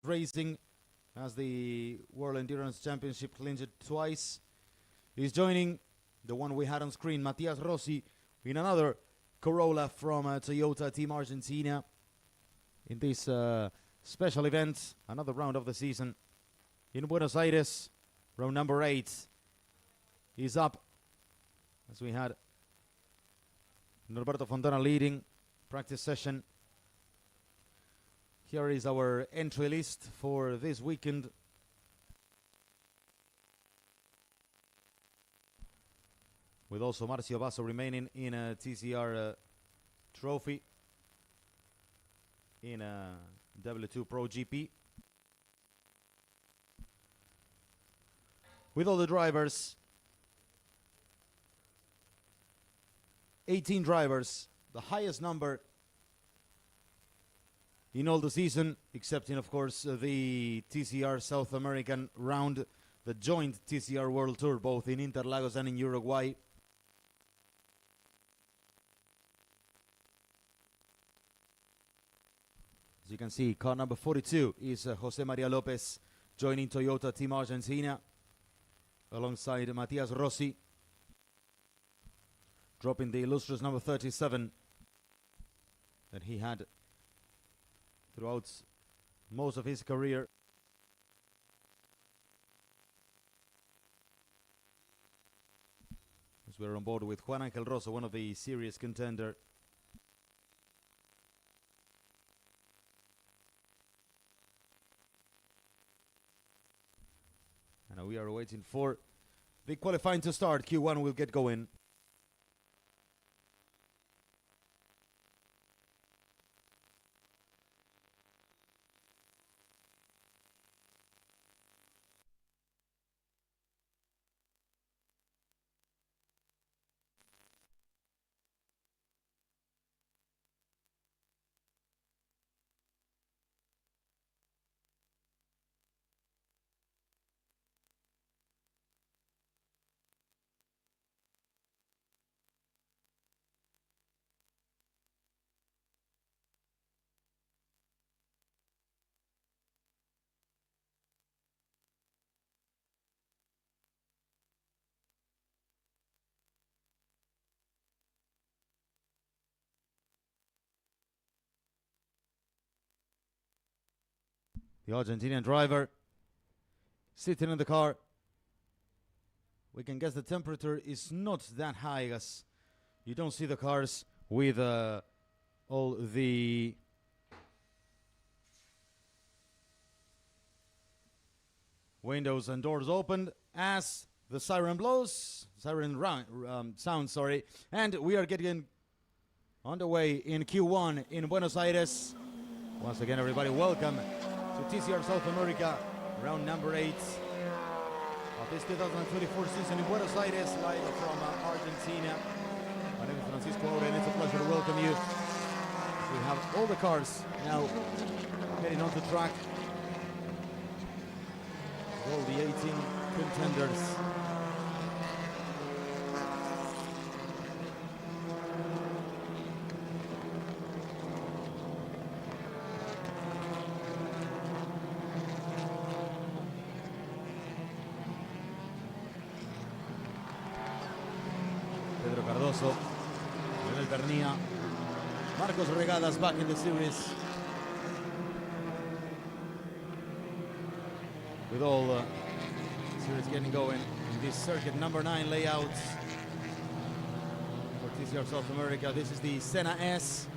Racing as the World Endurance Championship clinched twice. He's joining the one we had on screen, Matias Rossi, in another Corolla from Toyota Team Argentina in this special event, another round of the season in Buenos Aires. Round number 8 is up as we had Norberto Fontana leading practice session. Here is our entry list for this weekend. With also Marcio Basso remaining in a TCR trophy in a W2 Pro GP. With all the drivers, 18 drivers, the highest number in all the season, excepting of course the TCR South American round, the joint TCR World Tour, both in Interlagos and in Uruguay. As you can see, car number 42 is Jose Maria Lopez joining Toyota Team Argentina alongside Matias Rossi, dropping the illustrious number 37 that he had throughout most of his career. As we're on board with Juan Angel Rosso, one of the serious contender. And we are waiting for the qualifying to start. Q1 will get going. The Argentinian driver sitting in the car. We can guess the temperature is not that high, as you don't see the cars with all the windows and doors opened as the siren blows, sounds, sorry, and we are getting underway in Q1 in Buenos Aires. Once again, everybody, welcome to TCR South America, round number 8 of this 2024 season in Buenos Aires, live from Argentina. My name is Francisco Aure, and it's a pleasure to welcome you. We have all the cars now heading onto track. All the 18 contenders. Leonel Pernilla, Marcos Regadas back in the series. With all the series getting going in this circuit number 9 layout for TCR South America. This is the Senna S.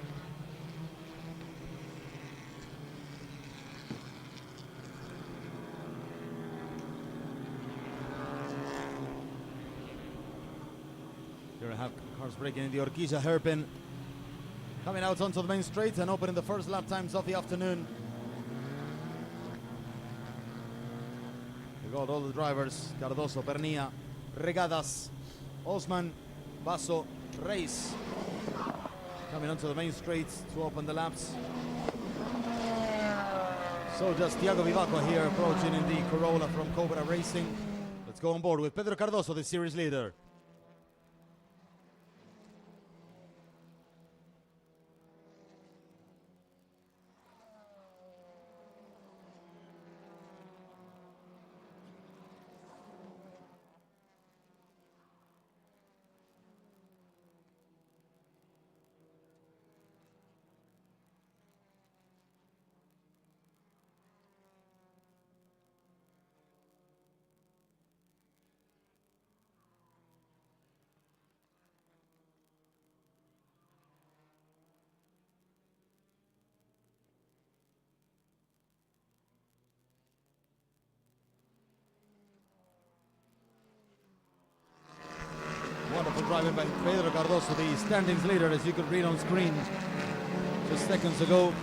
Here I have cars breaking in the Orquilla hairpin, coming out onto the main straight and opening the first lap times of the afternoon. We got all the drivers: Cardoso, Pernilla, Regadas, Osman, Basso, Reis, coming onto the main straight to open the laps. So just Thiago Vivaco here approaching in the Corolla from Cobra Racing. Let's go on board with Pedro Cardoso, the series leader. driving by Pedro Cardoso, the standings leader, as you could read on screen just seconds ago.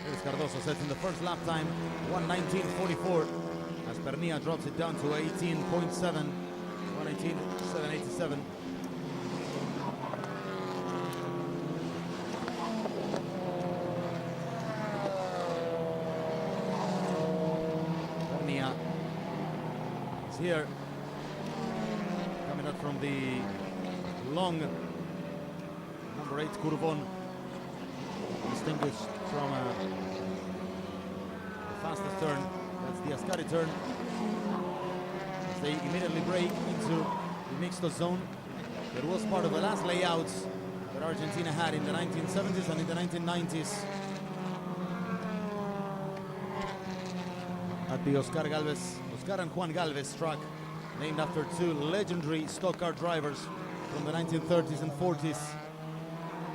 Here's Cardoso setting the first lap time, 1:19.44, as Pernia drops it down to 18.7, 1:18.787. Pernia is here, coming out from the long number 8 Curvon, distinguished from the fastest turn. That's the Ascari turn. As they immediately break into the mixto zone. That was part of the last layouts that Argentina had in the 1970s and in the 1990s at the Oscar and Juan Galvez track, named after two legendary stock car drivers from the 1930s and 40s,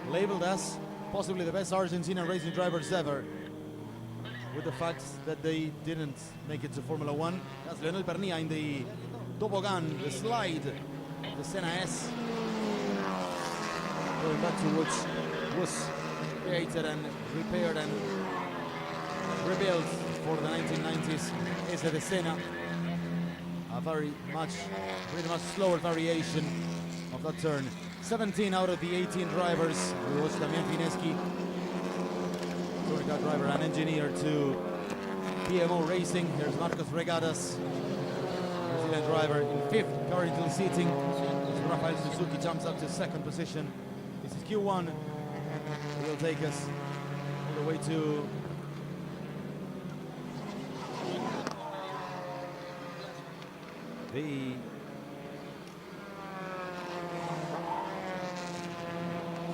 labeled as possibly the best Argentinian racing drivers ever, with the fact that they didn't make it to Formula One. That's Leonel Pernia in the toboggan, the slide, the Senna S, going back to which was created and repaired and rebuilt for the 1990s. Is the Senna, a pretty much slower variation of that turn. 17 out of the 18 drivers. We watched Damian Fineschi, touring car driver and engineer to PMO Racing. Here's Marcos Regatas, Brazilian driver, in 5th currently seating. Rafael Suzuki jumps up to 2nd position. This is Q1. It will take us all the way to the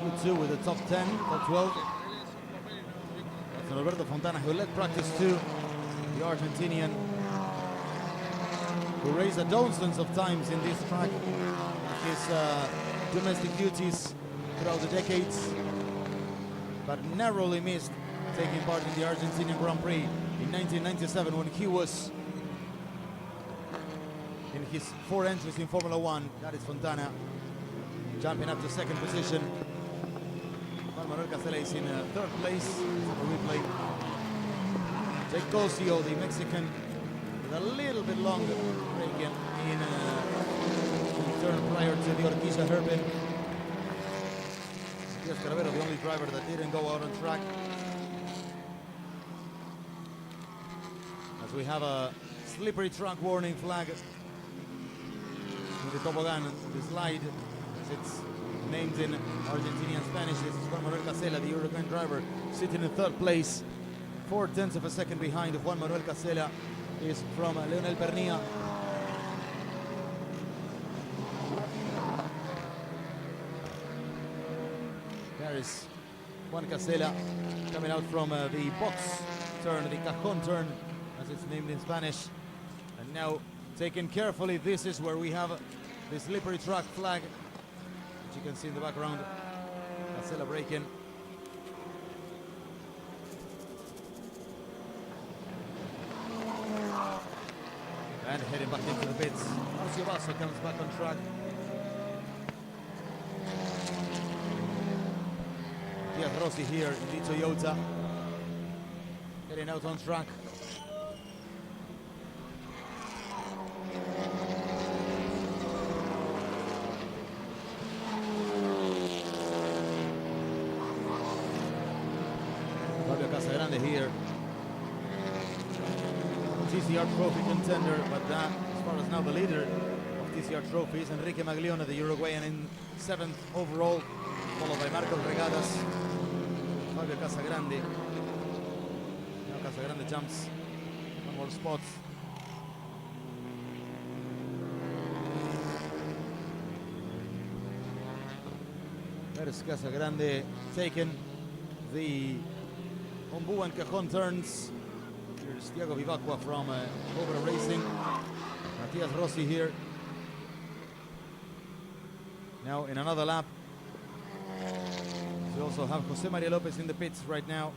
Q2 with the top 10, top 12. That's Roberto Fontana, who led practice 2, the Argentinian, who raced dozens of times in this track, his domestic duties throughout the decades, but narrowly missed taking part in the Argentinian Grand Prix in 1997 when he was in his 4 entries in Formula One. That is Fontana, jumping up to 2nd position. Juan Manuel Casella is in 3rd place. Replay. Jake Cosio, the Mexican, with a little bit longer break in turn prior to the Orquilla hairpin. Matias Caravero, the only driver that didn't go out on track. As we have a slippery track warning flag with the toboggan, the slide, as it's named in Argentinian Spanish. This is Juan Manuel Casella, the Uruguayan driver, sitting in 3rd place, 4/10 of a second behind Juan Manuel Casella is from Leonel Pernia. There is Juan Casella coming out from the box turn, the cajon turn, as it's named in Spanish. And now, taken carefully, this is where we have the slippery track flag, which you can see in the background. Casella braking. And heading back into the pits. Marcio Basso comes back on track. Diaz Rossi here in the Toyota, getting out on track. Here, TCR trophy contender, but that, as far as now, the leader of TCR trophy is Enrique Maglione, the Uruguayan, in 7th overall, followed by Marcos Regatas, Fabio Casagrande. Now Casagrande jumps 1 more spot. There is Casagrande taken the Ombu and Cajon turns. Here's Thiago Vivacqua from Cobra Racing. Matias Rossi here. Now in another lap. We also have Jose Maria Lopez in the pits right now.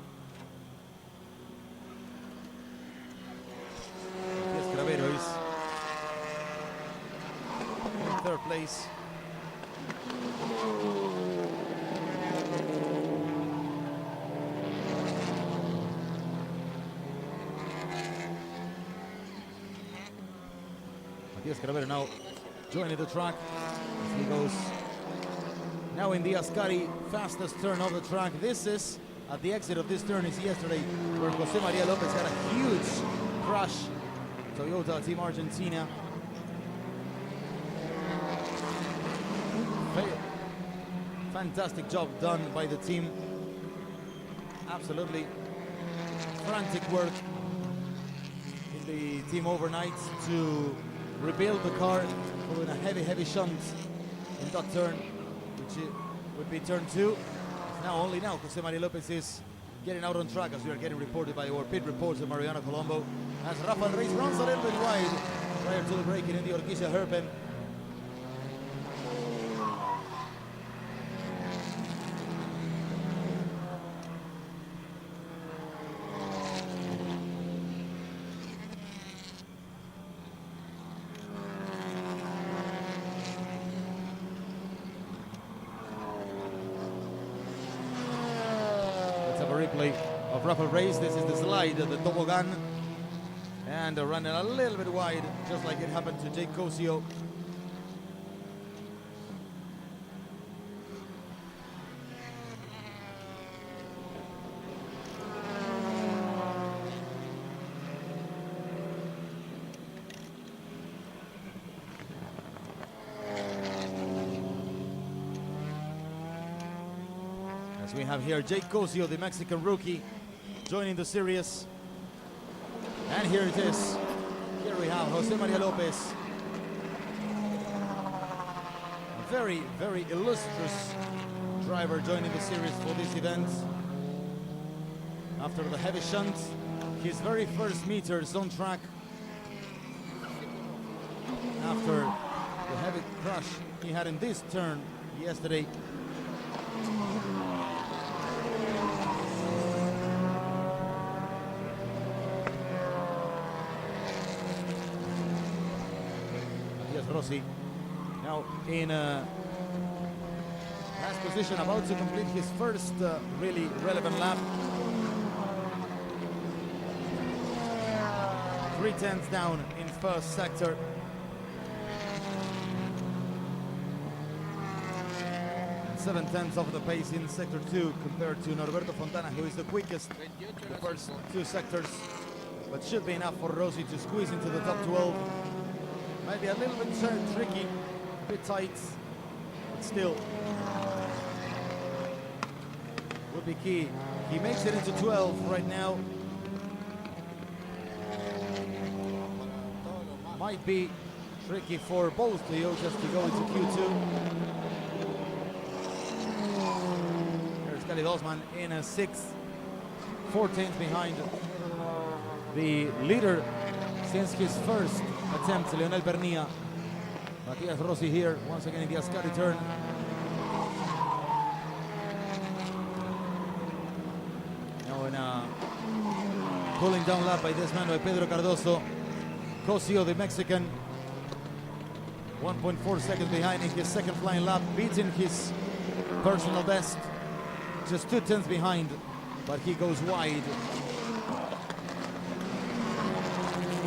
race. Matias Cravero now joining the track as he goes now in the Ascari fastest turn of the track. This is at the exit of this turn is yesterday where Jose Maria Lopez had a huge crash. Toyota Team Argentina. Fantastic job done by the team. Absolutely frantic work in the team overnight to rebuild the car following a heavy shunt in that turn, which would be turn 2. Only now Jose Maria Lopez is getting out on track, as we are getting reported by our pit reporter Mariano Colombo, as Rafael Reis runs a little bit wide prior to the break-in in the Orquilla hairpin. Replay of Rafael Reis. This is the slide of the toboggan, and running a little bit wide, just like it happened to Jake Cosio. We have here Jake Cosio, the Mexican rookie, joining the series. And here it is. Here we have Jose Maria Lopez. A very illustrious driver joining the series for this event. After the heavy shunt, his very first meters on track. After the heavy crash he had in this turn yesterday. Rossi now in last position, about to complete his first really relevant lap. 3/10 down in first sector. And 7/10 of the pace in sector 2 compared to Norberto Fontana, who is the quickest the first 2 sectors, but should be enough for Rossi to squeeze into the top 12. Might be a little bit tricky, a bit tight, but still would be key. He makes it into 12 right now. Might be tricky for both Toyotas to go into Q2. There's Cali Dosman in a 6th, 14th behind the leader since his first attempt, Leonel Bernia. Matias Rossi here, once again in the Ascari turn. Now in a pulling down lap by this man, by Pedro Cardoso. Cosio, the Mexican, 1.4 seconds behind in his second flying lap, beating his personal best. Just 2/10 behind, but he goes wide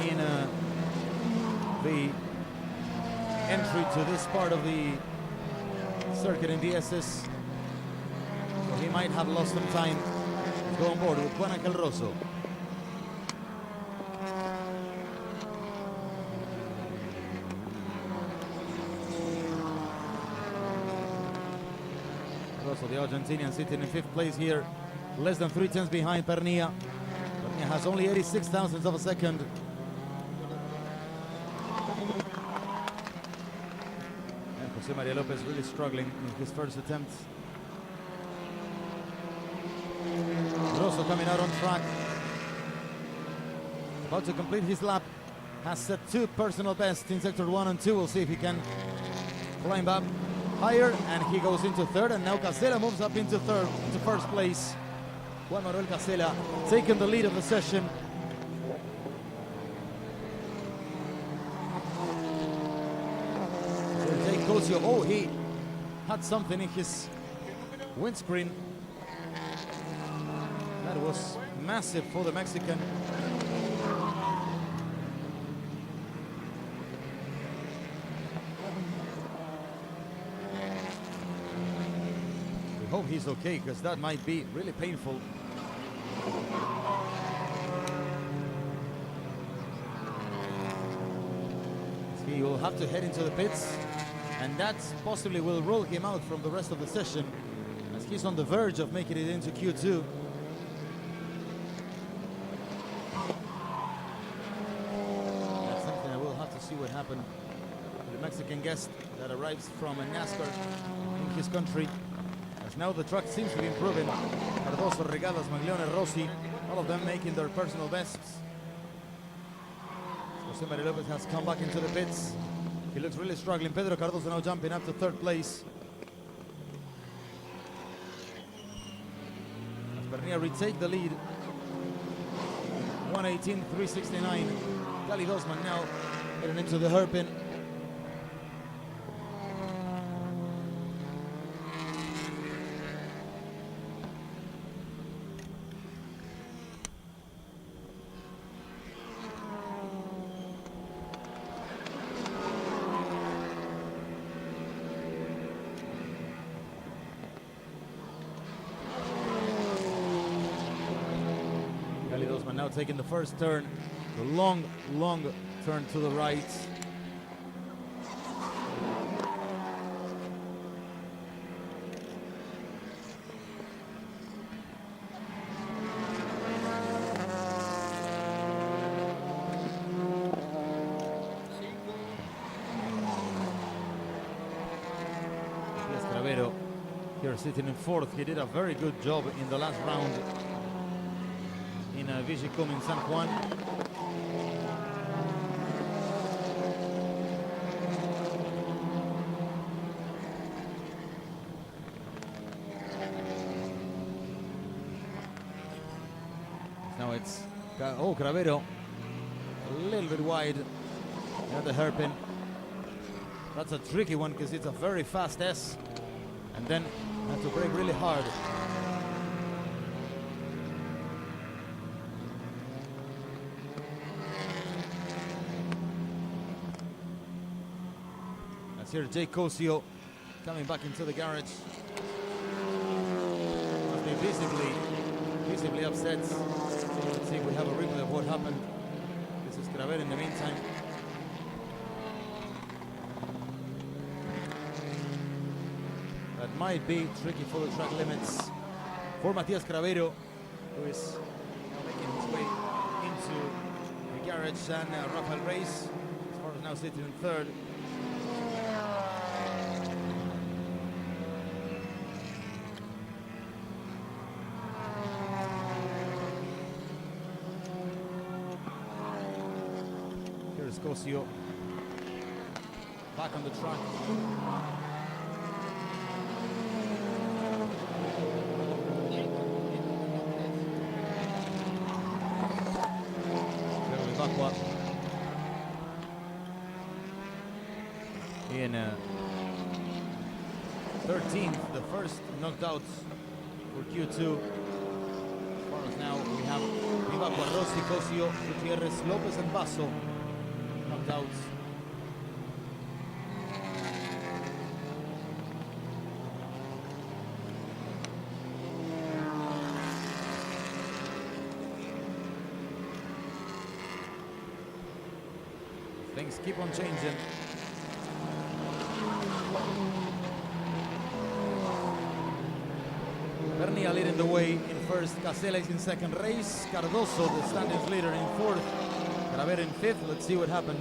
in the entry to this part of the circuit in the SS. So he might have lost some time. Let's go on board with Juan Angel Rosso. Rosso, the Argentinian, sitting in 5th place here, less than 3/10 behind Pernia. Pernia has only 86 thousandths of a second. Jose Maria Lopez really struggling in his first attempt. Rosso coming out on track. About to complete his lap. Has set 2 personal bests in sector 1 and 2. We'll see if he can climb up higher, and he goes into 3rd, and now Casella moves up into 3rd, into 1st place. Juan Manuel Casella taking the lead of the session. Cosio. Oh, he had something in his windscreen. That was massive for the Mexican. We hope he's okay, because that might be really painful. He will have to head into the pits, and that possibly will rule him out from the rest of the session, as he's on the verge of making it into Q2. That's something I will have to see what happened to the Mexican guest that arrives from a NASCAR in his country. As now the truck seems to be improving. Cardoso, Regadas, Maglione, Rossi, all of them making their personal bests. Jose Maria Lopez has come back into the pits. He looks really struggling. Pedro Cardoso now jumping up to third place. As Bernia retake the lead. 1:18.369. Gali Dosman now getting into the hairpin. Now taking the first turn, the long turn to the right. Cravero here sitting in fourth. He did a very good job in the last round in Vigicom in San Juan. Now it's Cravero a little bit wide at the hairpin. That's a tricky one because it's a very fast S, and then have to brake really hard. Here, Jake Cosio coming back into the garage. Must be visibly upset. Let's see if we have a replay of what happened. This is Cravero in the meantime. That might be tricky for the track limits for Matias Cravero, who is making his way into the garage, and Rafael Reyes, as far as now sitting in third. Cosio back on the track. In 13th, the first knocked out for Q2. As far as now, we have Vivacqua, Rossi, Cosio, Gutierrez, Lopez, and Basso. Out. Things keep on changing. Bernia leading the way in first, Caseles in second, Reyes, Cardoso the standings leader in fourth, Cravero in fifth. Let's see what happened.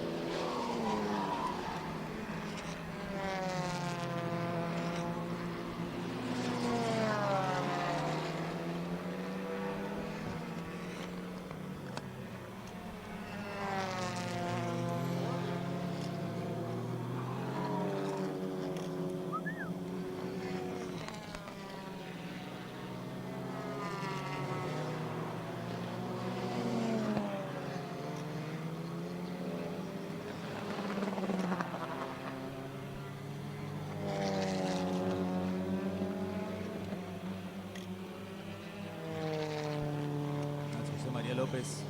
Maria Lopez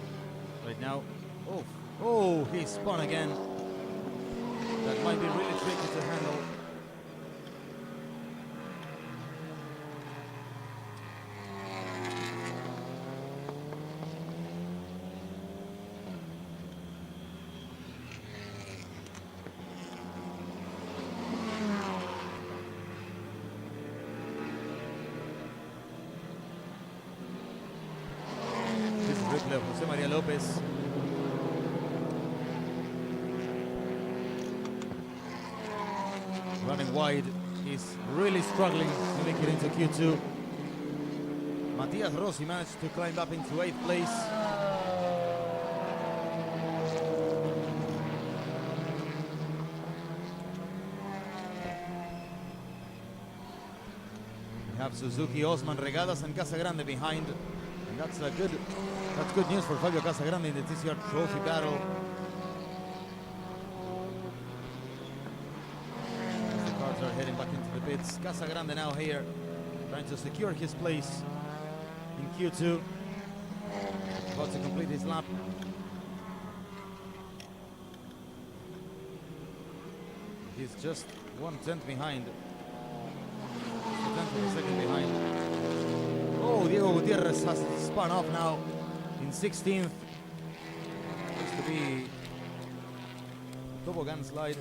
right now. Oh, he spun again. That might be really tricky to handle. This is replay of Jose Maria Lopez. Running wide, he's really struggling to make it into Q2. Matias Rossi managed to climb up into 8th place. We have Suzuki, Osman, Regadas and Casagrande behind. And that's good news for Fabio Casagrande in the TCR Trophy battle. Are heading back into the pits. Casagrande now here, trying to secure his place in Q2. About to complete his lap. He's just 1/10 behind. 1/10 of a second behind. Oh, Diego Gutierrez has spun off now in 16th. Looks to be toboggan slide.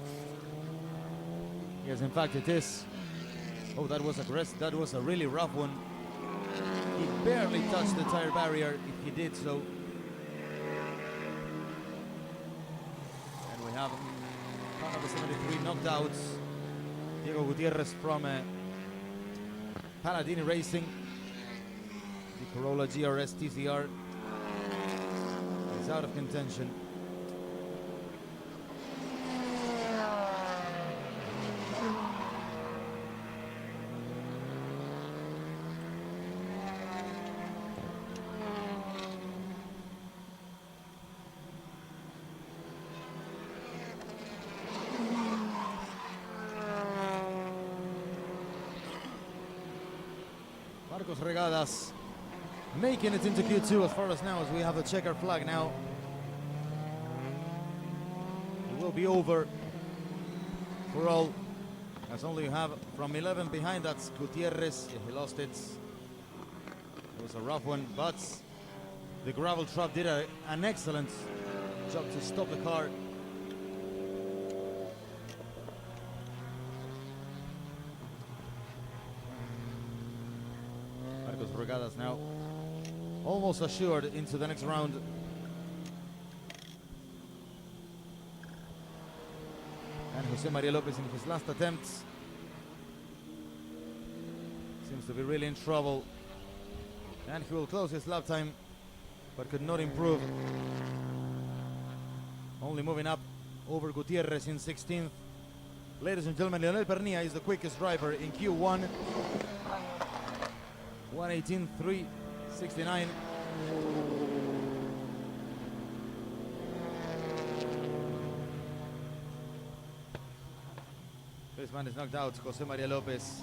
Yes, in fact it is. Oh, that was aggressive. That was a really rough one. He barely touched the tire barrier if he did so. And we have one of the 73 knockouts. Diego Gutierrez from Paladini Racing. The Corolla GRS TCR is out of contention. Marcos Regadas making it into Q2 as far as now, as we have the checker flag now. It will be over for all, as only you have from 11 behind. That's Gutierrez. Yeah, he lost it. It was a rough one, but the gravel trap did an excellent job to stop the car. Marcos Regadas now almost assured into the next round. And Jose Maria Lopez in his last attempt seems to be really in trouble. And he will close his lap time, but could not improve. Only moving up over Gutierrez in 16th. Ladies and gentlemen, Leonel Pernilla is the quickest driver in Q1. 1:18.369. This man is knocked out. Jose Maria Lopez,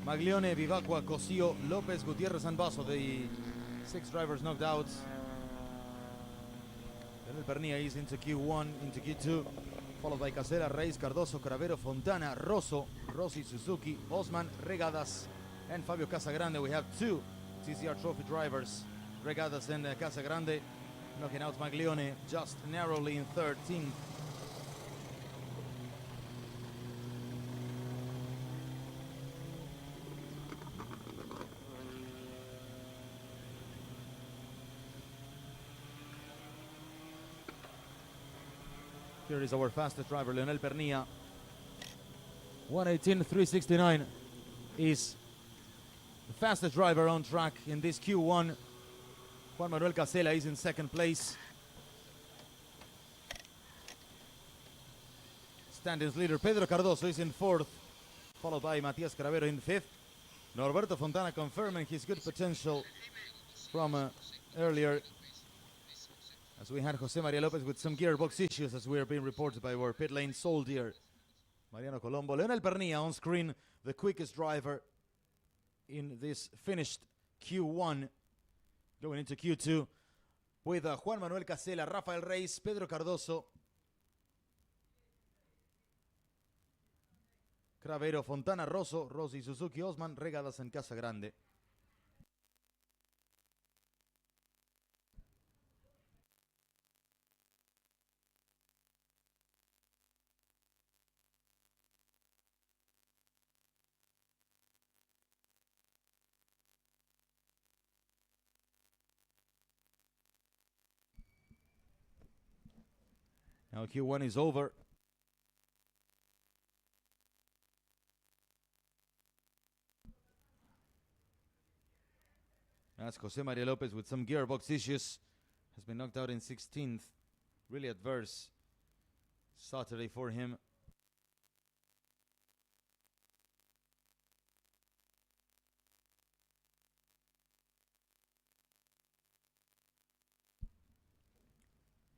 Maglione, Vivacqua, Cosio, Lopez, Gutierrez and Basso, the 6 drivers knocked out. Leonel Pernilla is into Q1, into Q2, followed by Casera, Reis, Cardoso, Cravero, Fontana, Rosso, Rossi, Suzuki, Osman, Regadas, and Fabio Casagrande. We have 2 TCR Trophy drivers, Regadas and Casagrande, knocking out Maglione just narrowly in 13th. Here is our fastest driver, Leonel Pernilla. 1:18.369 is the fastest driver on track in this Q1. Juan Manuel Casela is in 2nd place. Standings leader Pedro Cardoso is in 4th, followed by Matias Cravero in 5th. Norberto Fontana confirming his good potential from earlier, as we had Jose Maria Lopez with some gearbox issues, as we are being reported by our pit lane soldier Mariano Colombo. Leonel Pernilla on screen, the quickest driver in this finished Q1. Going into Q2, with Juan Manuel Casela, Rafael Reis, Pedro Cardoso, Cravero, Fontana, Rosso, Rossi, Suzuki, Osman, Regadas en Casa Grande. Now Q1 is over. That's Jose Maria Lopez with some gearbox issues. Has been knocked out in 16th. Really adverse Saturday for him.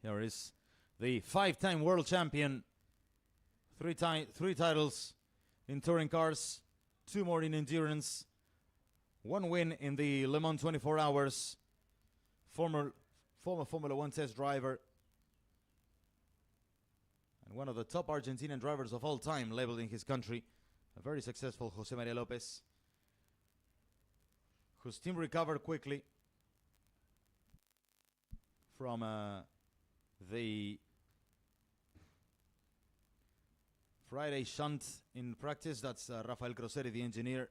Here is the 5-time world champion. Three titles in touring cars, 2 more in endurance, 1 win in the Le Mans 24 Hours. Former Formula 1 test driver. And one of the top Argentinian drivers of all time labeled in his country. A very successful Jose Maria Lopez, whose team recovered quickly from the Friday shunt in practice. That's Rafael Croseri, the engineer.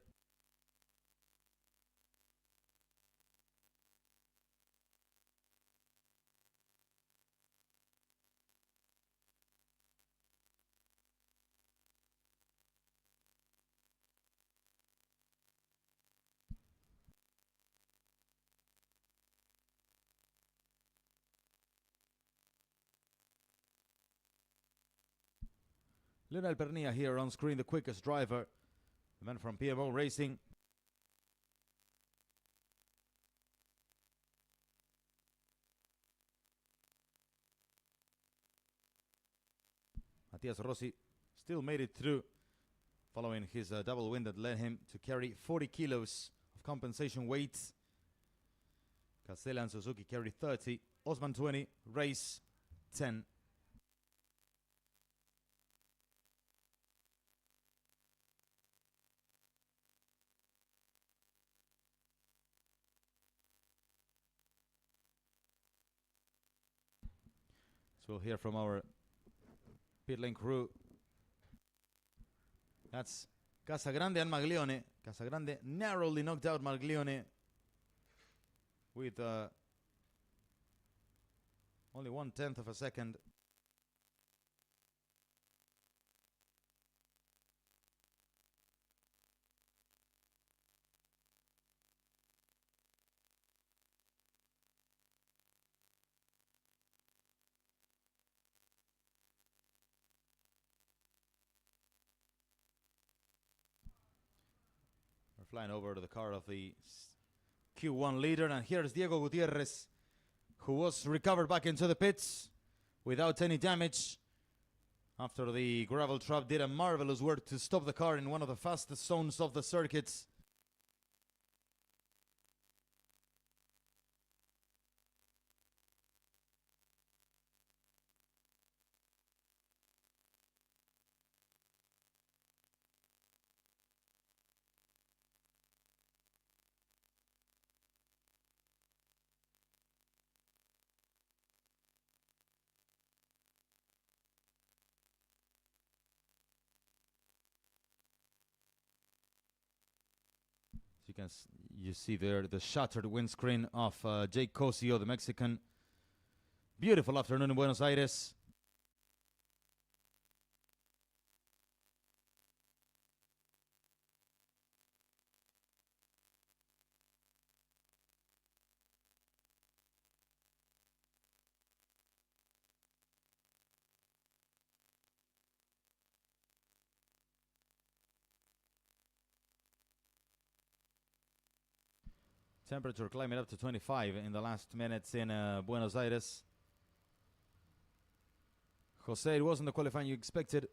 Lionel Pernilla here on screen, the quickest driver, the man from PMO Racing. Matias Rossi still made it through following his double win that led him to carry 40 kilos of compensation weight. Casella and Suzuki carry 30, Osman 20, Reis 10. So we'll hear from our pit lane crew. That's Casagrande and Maglione. Casagrande narrowly knocked out Maglione with only 1/10 of a second. Flying over to the car of the Q1 leader, and here's Diego Gutierrez, who was recovered back into the pits without any damage after the gravel trap did a marvelous work to stop the car in one of the fastest zones of the circuits. You see there the shattered windscreen of Jake Cosio, the Mexican. Beautiful afternoon in Buenos Aires. Temperature climbing up to 25 in the last minutes in Buenos Aires. Jose, it wasn't the qualifying you expected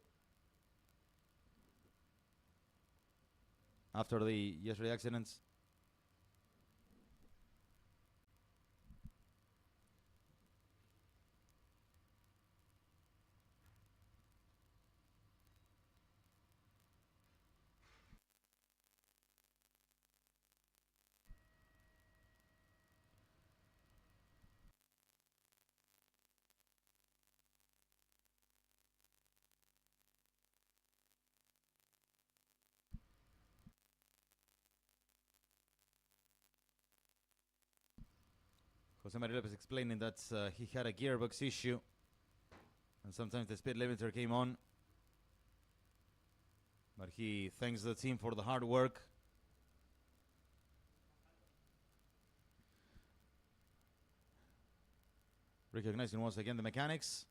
after the yesterday accidents. Jose Maria Lopez explaining that he had a gearbox issue and sometimes the speed limiter came on. But he thanks the team for the hard work. Recognizing once again the mechanics.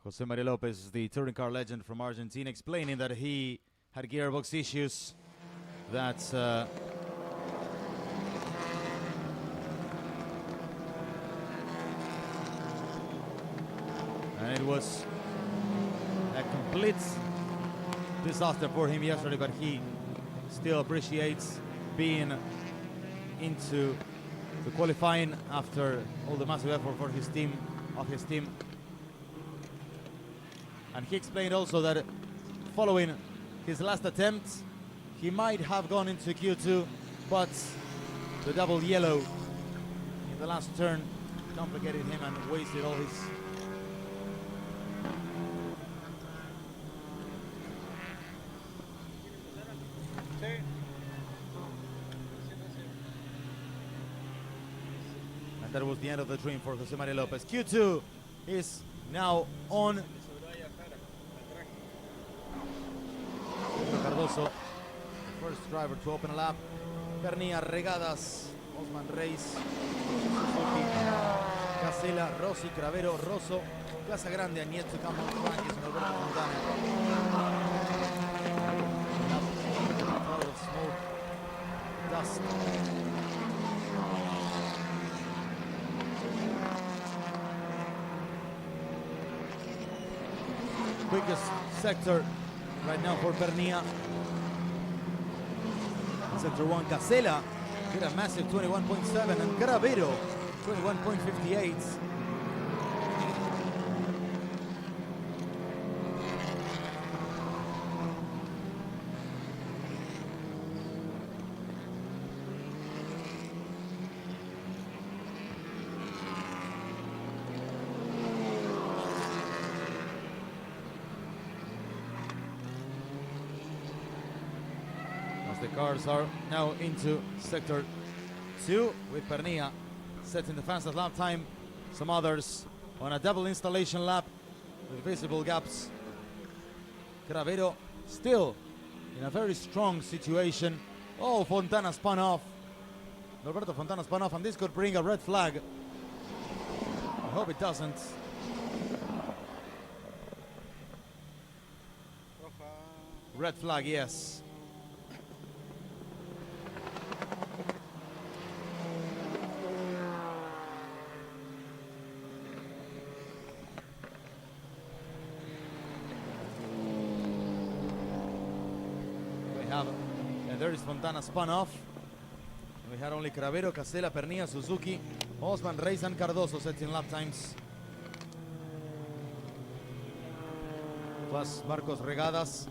Jose Maria Lopez, the touring car legend from Argentina, explaining that he had gearbox issues that and it was a complete disaster for him yesterday, but he still appreciates being into the qualifying after all the massive effort for his team, of his team. And he explained also that following his last attempt, he might have gone into Q2, but the double yellow in the last turn complicated him and wasted all his and that was the end of the dream for Jose Maria Lopez. Q2 is now on. Cardoso, the first driver to open a lap. Pernilla, Regadas, Osman Reis, Suzuki, Casela, Rossi, Cravero, Rosso, Casa Grande, Agnetto, Campos, Franquis, Norberto Fontana. Cloud of smoke, dust. Quickest sector right now for Pernilla. Sector 1, Casela did a massive 21.7 and Cravero 21.58. The cars are now into sector 2 with Pernilla setting the fastest lap time. Some others on a double installation lap with visible gaps. Cravero still in a very strong situation. Oh, Fontana spun off. Norberto Fontana spun off, and this could bring a red flag. I hope it doesn't. Red flag, yes. And there is Fontana spun off. And we had only Cravero, Casela, Pernilla, Suzuki, Osman, Reis, and Cardoso setting lap times. Plus Marcos Regadas,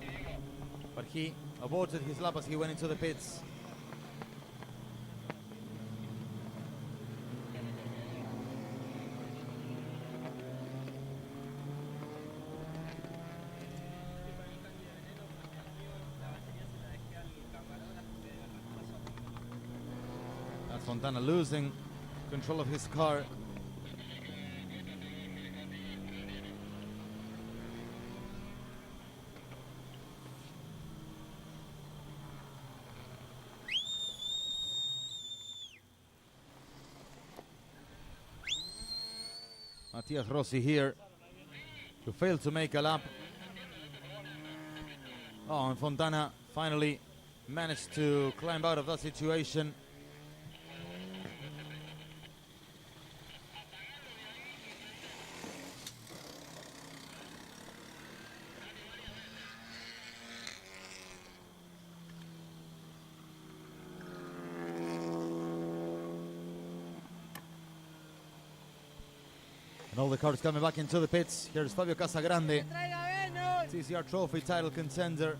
but he aborted his lap as he went into the pits. Fontana losing control of his car. Matias Rossi here, who failed to make a lap. Oh, and Fontana finally managed to climb out of that situation. And all the cars coming back into the pits. Here's Fabio Casagrande, TCR Trophy title contender.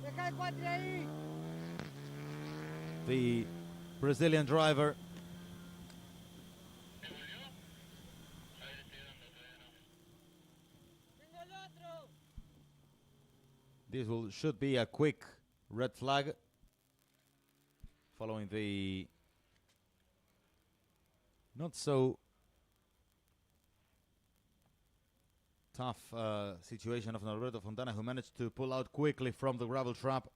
The Brazilian driver. This should be a quick red flag following the not so tough situation of Norberto Fontana, who managed to pull out quickly from the gravel trap.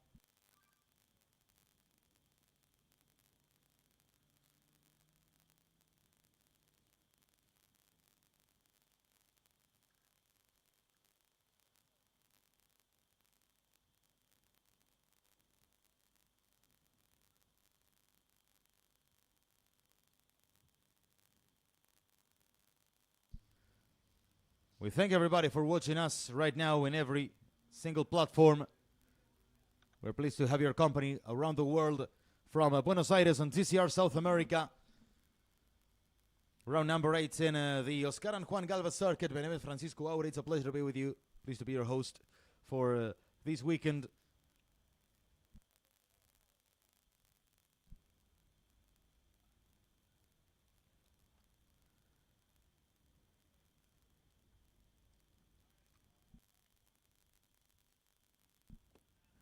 We thank everybody for watching us right now in every single platform. We're pleased to have your company around the world, from Buenos Aires and TCR South America. Round number 8 in the Oscar and Juan Galvez circuit. My name is Francisco Aure. It's a pleasure to be with you. Pleased to be your host for this weekend.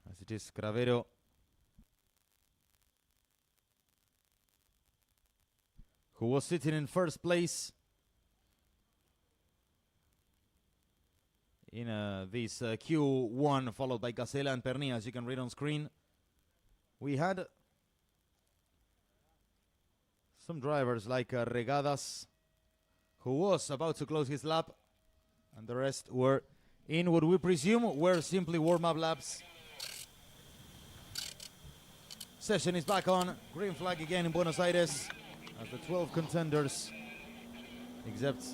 As it is Cravero who was sitting in first place in this Q1, followed by Casella and Pernia, as you can read on screen. We had some drivers like Regadas, who was about to close his lap, and the rest were in what we presume were simply warm-up laps. Session is back on. Green flag again in Buenos Aires, as the 12 contenders, except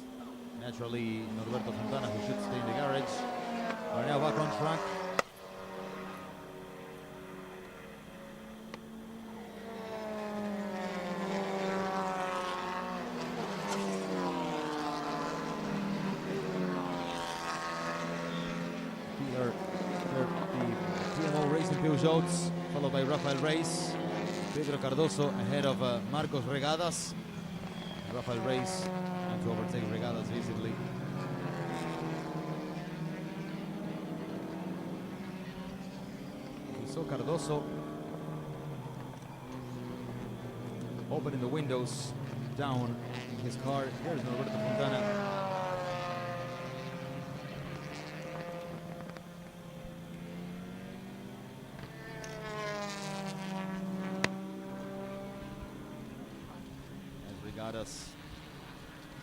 naturally Norberto Fontana, who should stay in the garage, are now back on track. The PMO Racing Peugeots, followed by Rafael Reis. Pedro Cardoso ahead of Marcos Regadas. Rafael Reis and to overtake Regadas visibly. We saw Cardoso opening the windows down in his car. Here's Norberto Fontana. Regadas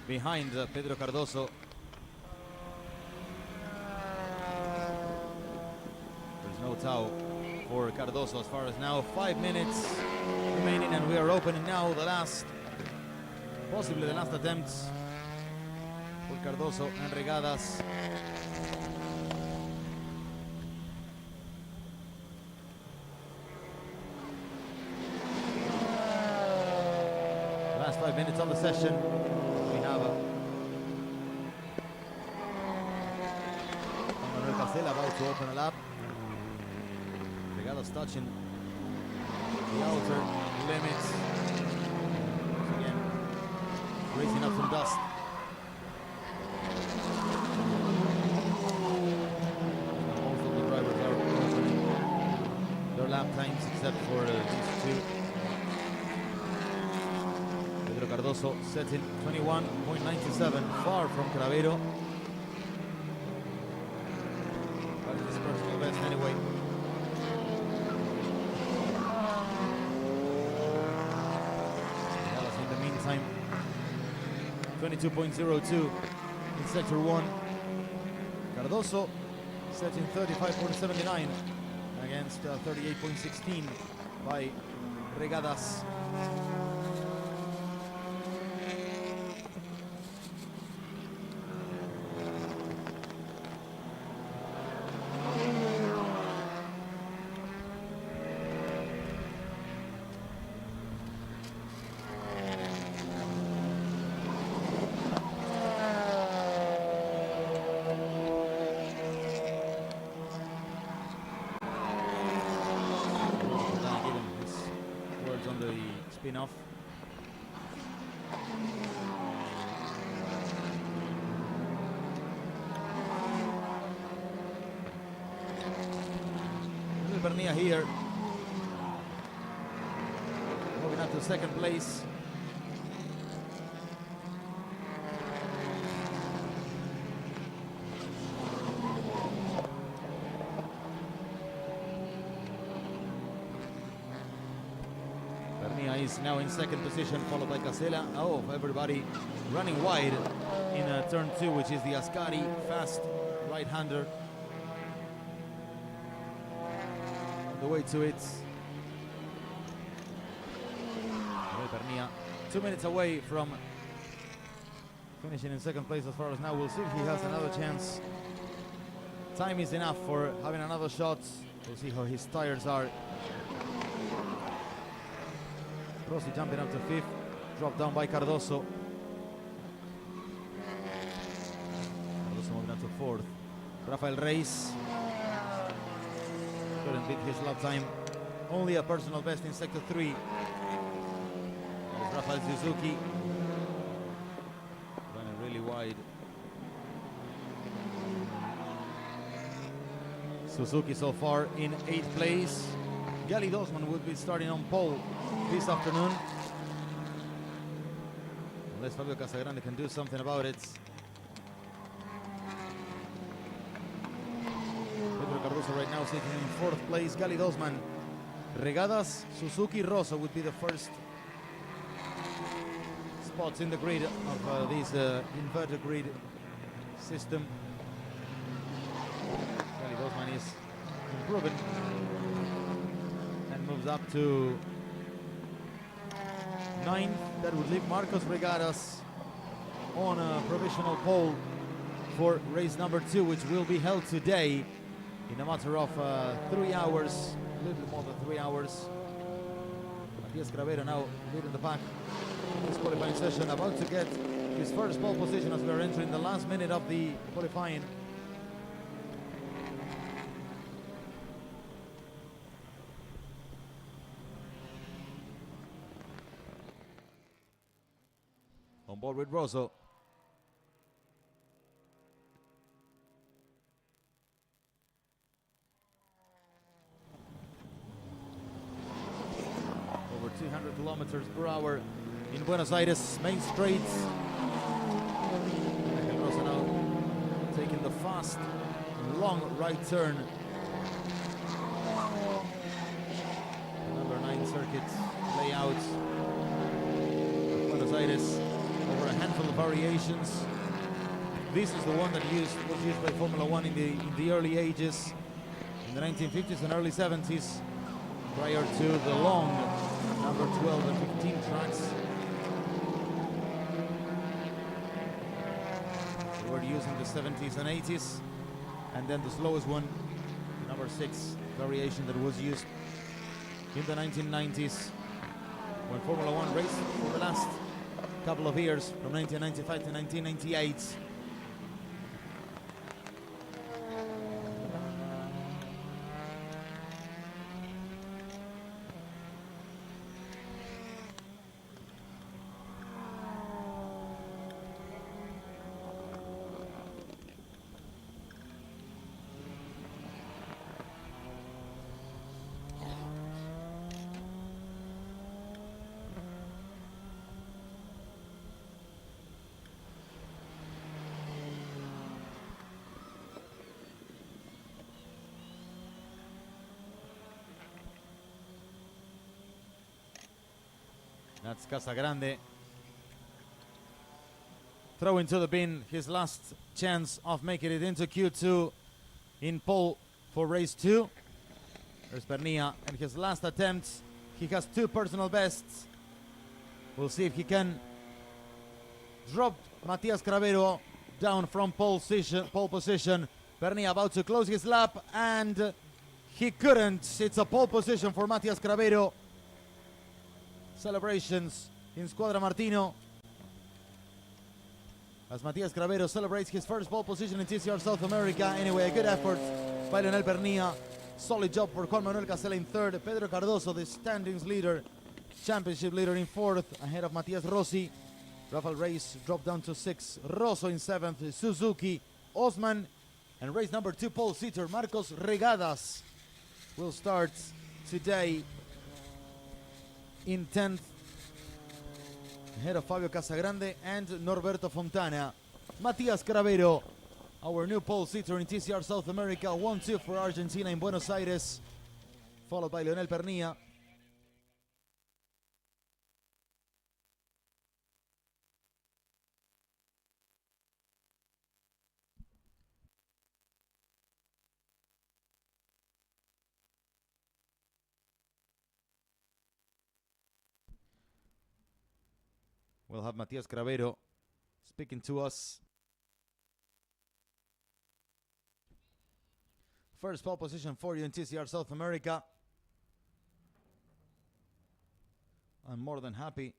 behind Pedro Cardoso. There's no tow for Cardoso as far as now. 5 minutes remaining, and we are opening now the last, possibly the last attempts for Cardoso and Regadas. Last 5 minutes of the session. We have Manuel Casella about to open a lap. Regadas touching the outer limits. Again, raising up some dust. Most of the drivers are opening their lap times, except for these two. Pedro Cardoso setting 21.97, far from Cravero. But it is personal best anyway. In the meantime, 22.02 in sector 1. Cardoso setting 35.79 against 38.16 by Regadas. Spin-off. Pernia here, moving up to second place. Pernia is now in second position, followed by Casella. Oh, everybody running wide in turn 2, which is the Ascari fast right-hander. On the way to it. Pernia 2 minutes away from finishing in second place as far as now. We'll see if he has another chance. Time is enough for having another shot. We'll see how his tires are. Rossi jumping up to 5th, dropped down by Cardoso. Cardoso moving up to 4th. Rafael Reis couldn't beat his lap time. Only a personal best in sector 3. Rafael Suzuki running really wide. Suzuki so far in 8th place. Gali Dosman would be starting on pole this afternoon. Unless Fabio Casagrande can do something about it. Pedro Cardoso right now sitting in 4th place. Gali Dosman, Regadas, Suzuki, Rosso would be the first spots in the grid of this inverted grid system. Gali Dosman is improving and moves up to 9th. That would leave Marcos Regadas on a provisional pole for race number 2, which will be held today in a matter of 3 hours, a little more than 3 hours. Matias Cravero now leading the pack in this qualifying session, about to get his first pole position as we are entering the last minute of the qualifying. On board with Rosso. Over 200 kilometers per hour in Buenos Aires main straights. And Rosso now taking the fast, long right turn. Number 9 circuit layout of Buenos Aires. Over a handful of variations. This is the one that was used by Formula One in the early ages, in the 1950s and early 70s, prior to the long number 12 and 15 tracks. We were using the 70s and 80s, and then the slowest one, number 6 variation that was used in the 1990s, when Formula One raced for the last couple of years, from 1995 to 1998. That's Casagrande throwing to the bin his last chance of making it into Q2 in pole for race 2. There's Pernia and his last attempt. He has 2 personal bests. We'll see if he can drop Matias Cravero down from pole position. Pernia about to close his lap, and he couldn't. It's a pole position for Matias Cravero. Celebrations in Squadra Martino as Matias Cravero celebrates his first pole position in TCR South America. Anyway, a good effort by Leonel Pernia. Solid job for Juan Manuel Casella in 3rd. Pedro Cardoso, the standings leader, championship leader, in 4th, ahead of Matias Rossi. Rafael Reis dropped down to 6th. Rosso in 7th. Suzuki, Osman, and race number 2 pole seater Marcos Regadas will start today in 10th, ahead of Fabio Casagrande and Norberto Fontana. Matias Cravero, our new pole seater in TCR South America, 1-2 for Argentina in Buenos Aires, followed by Leonel Pernia. We'll have Matias Cravero speaking to us. First pole position for you in TCR South America. I'm more than happy.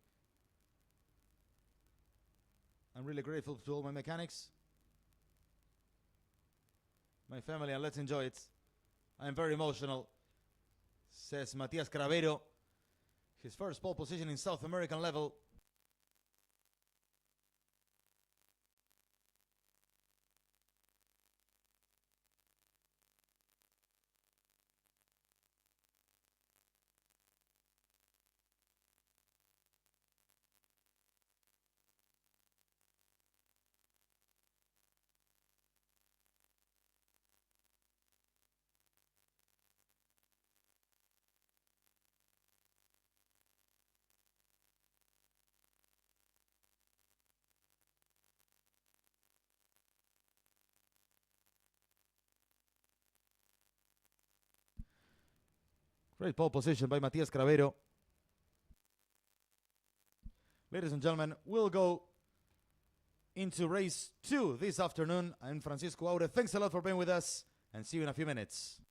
I'm really grateful to all my mechanics, my family, and let's enjoy it. I'm very emotional, says Matias Cravero. His first pole position in South American level. Great pole position by Matias Cravero. Ladies and gentlemen, we'll go into race 2 this afternoon. I'm Francisco Aure. Thanks a lot for being with us, and see you in a few minutes.